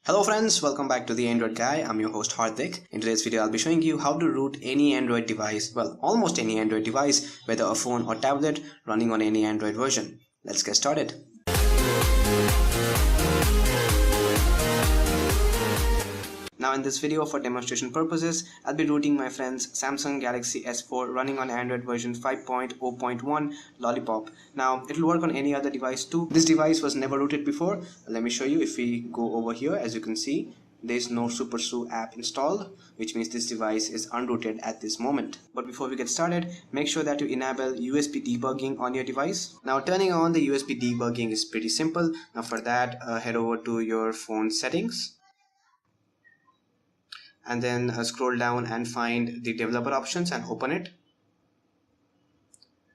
Hello friends, welcome back to the Android Guy. I'm your host Hardik. In today's video, I'll be showing you how to root any Android device, well, almost any Android device, whether a phone or tablet, running on any Android version. Let's get started. Now in this video, for demonstration purposes, I'll be rooting my friend's Samsung Galaxy S4 running on Android version 5.0.1 Lollipop. Now it will work on any other device too. This device was never rooted before. Let me show you. If we go over here, as you can see, there is no SuperSU app installed, which means this device is unrooted at this moment. But before we get started, make sure that you enable USB debugging on your device. Now turning on the USB debugging is pretty simple. Now for that, head over to your phone settings, and then scroll down and find the developer options and open it,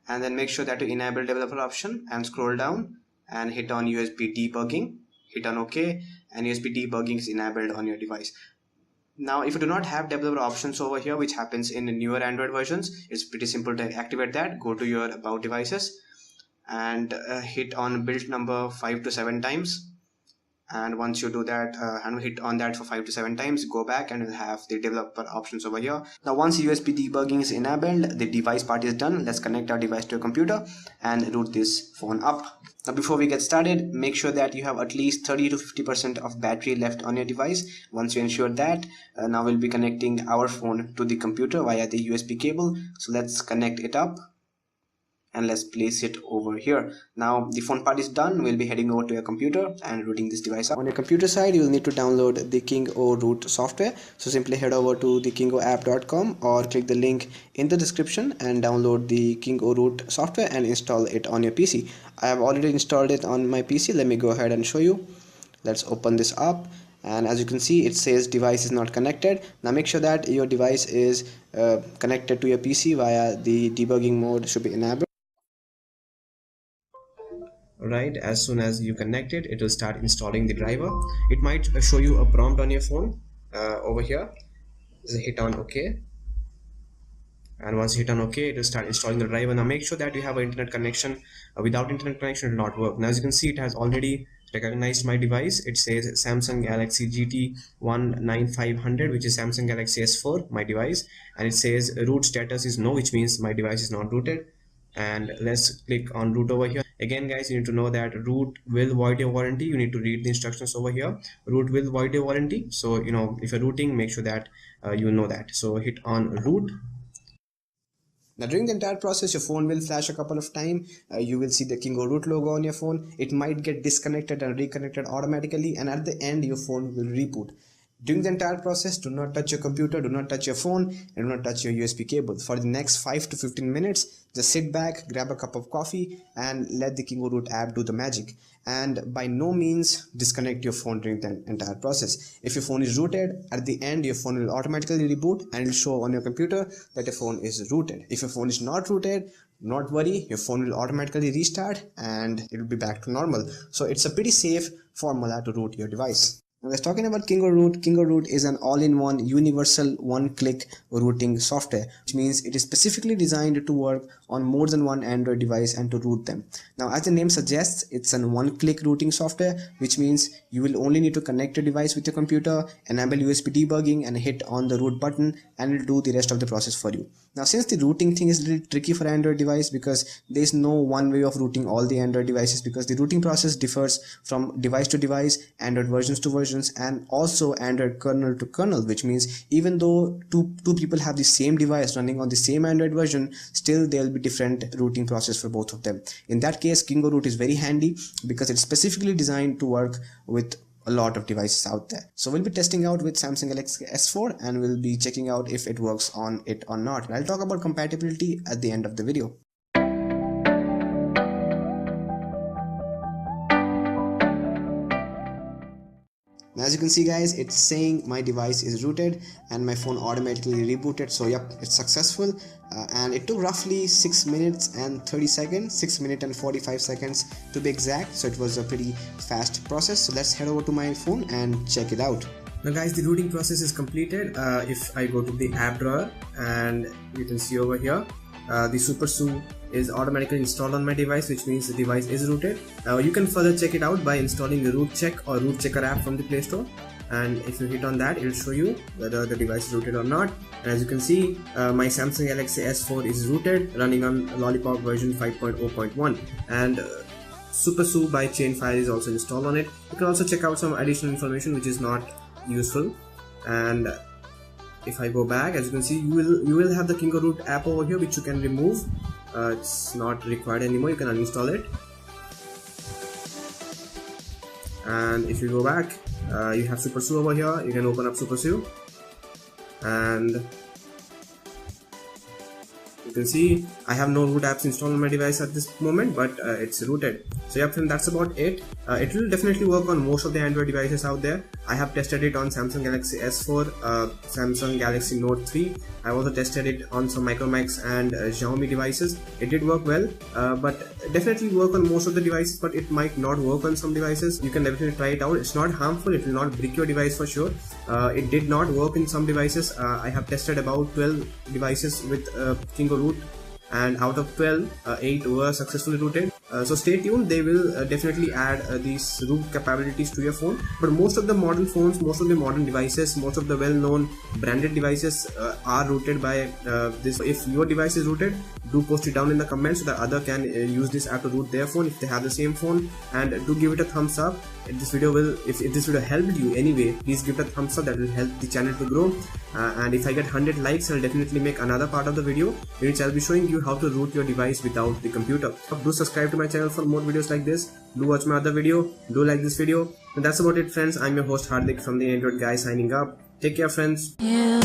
and then make sure that you enable developer option and scroll down and hit on USB debugging, hit on OK, and USB debugging is enabled on your device. Now if you do not have developer options over here, which happens in the newer Android versions, it's pretty simple to activate that. Go to your about devices and hit on build number 5 to 7 times. And once you do that and hit on that for 5 to 7 times, go back and you'll have the developer options over here. Now once USB debugging is enabled, the device part is done. Let's connect our device to a computer and root this phone up. Now before we get started, make sure that you have at least 30 to 50% of battery left on your device. Once you ensure that, now we'll be connecting our phone to the computer via the USB cable. So let's connect it up and let's place it over here. Now the phone part is done. We'll be heading over to your computer and rooting this device up. On your computer side, you will need to download the KingoRoot software. So simply head over to the kingoapp.com or click the link in the description and download the KingoRoot software and install it on your PC. I have already installed it on my PC. Let me go ahead and show you. Let's open this up. And as you can see, it says device is not connected. Now make sure that your device is connected to your PC via the debugging mode should be enabled. Right, as soon as you connect it, it will start installing the driver. It might show you a prompt on your phone over here. Just hit on OK, and once you hit on OK, it will start installing the driver. Now make sure that you have an internet connection. Without internet connection, it will not work. Now as you can see, it has already recognized my device. It says Samsung Galaxy GT19500, which is Samsung Galaxy S4, my device, and it says root status is no, which means my device is not rooted. And let's click on root over here. Again guys, you need to know that root will void your warranty. You need to read the instructions over here. Root will void your warranty, so if you're rooting, make sure that you know that. So hit on root. Now during the entire process, your phone will flash a couple of times. You will see the KingoRoot logo on your phone. It might get disconnected and reconnected automatically, and at the end your phone will reboot. During the entire process, do not touch your computer, do not touch your phone, and do not touch your USB cable. For the next 5 to 15 minutes, just sit back, grab a cup of coffee, and let the KingoRoot app do the magic. And by no means disconnect your phone during the entire process. If your phone is rooted, at the end your phone will automatically reboot and it will show on your computer that your phone is rooted. If your phone is not rooted, not worry, your phone will automatically restart and it will be back to normal. So it's a pretty safe formula to root your device. Now let's talking about KingoRoot. KingoRoot is an all-in-one universal one-click rooting software, which means it is specifically designed to work on more than one Android device and to root them. Now as the name suggests, it's an one-click rooting software, which means you will only need to connect your device with your computer, enable USB debugging and hit on the root button, and it will do the rest of the process for you. Now since the rooting thing is a little tricky for Android device, because there is no one way of rooting all the Android devices, because the rooting process differs from device to device, Android versions to versions, and also Android kernel to kernel, which means even though two people have the same device running on the same Android version, still there will be different rooting process for both of them. In that case, KingoRoot is very handy because it's specifically designed to work with a lot of devices out there. So we'll be testing out with Samsung Galaxy S4 and we'll be checking out if it works on it or not. And I'll talk about compatibility at the end of the video. Now as you can see guys, it's saying my device is rooted and my phone automatically rebooted. So yep, it's successful, and it took roughly 6 minutes and 30 seconds, 6 minutes and 45 seconds to be exact. So it was a pretty fast process. So let's head over to my phone and check it out. Now guys, the rooting process is completed. If I go to the app drawer, and you can see over here the SuperSU is automatically installed on my device, which means the device is rooted. You can further check it out by installing the root check or root checker app from the Play Store, and if you hit on that, it will show you whether the device is rooted or not. And as you can see, my Samsung Galaxy S4 is rooted, running on Lollipop version 5.0.1, and SuperSU by Chainfire is also installed on it. You can also check out some additional information which is not useful. And if I go back, as you can see, you will have the Kingo Root app over here, which you can remove. It's not required anymore. You can uninstall it. And if you go back, you have SuperSU over here. You can open up SuperSU, and you can see I have no root apps installed on my device at this moment, but it's rooted. So yeah friends, that's about it. It will definitely work on most of the Android devices out there. I have tested it on Samsung Galaxy S4, Samsung Galaxy Note 3. I also tested it on some Micromax and Xiaomi devices. It did work well, but definitely work on most of the devices, but it might not work on some devices. You can definitely try it out. It's not harmful. It will not brick your device for sure. It did not work in some devices. I have tested about 12 devices with Kingo Root, and out of 12, 8 were successfully rooted. So stay tuned, they will definitely add these root capabilities to your phone. But most of the modern phones, most of the modern devices, most of the well-known branded devices are rooted by this. If your device is rooted, do post it down in the comments so that other can use this app to root their phone if they have the same phone, and do give it a thumbs up. If this video helped you anyway, please give it a thumbs up. That will help the channel to grow. And if I get 100 likes, I'll definitely make another part of the video in which I'll be showing you how to root your device without the computer. Do subscribe to my channel for more videos like this. Do watch my other video. Do like this video. And that's about it friends. I'm your host Hardik from the Android Guy signing up. Take care friends. Yeah.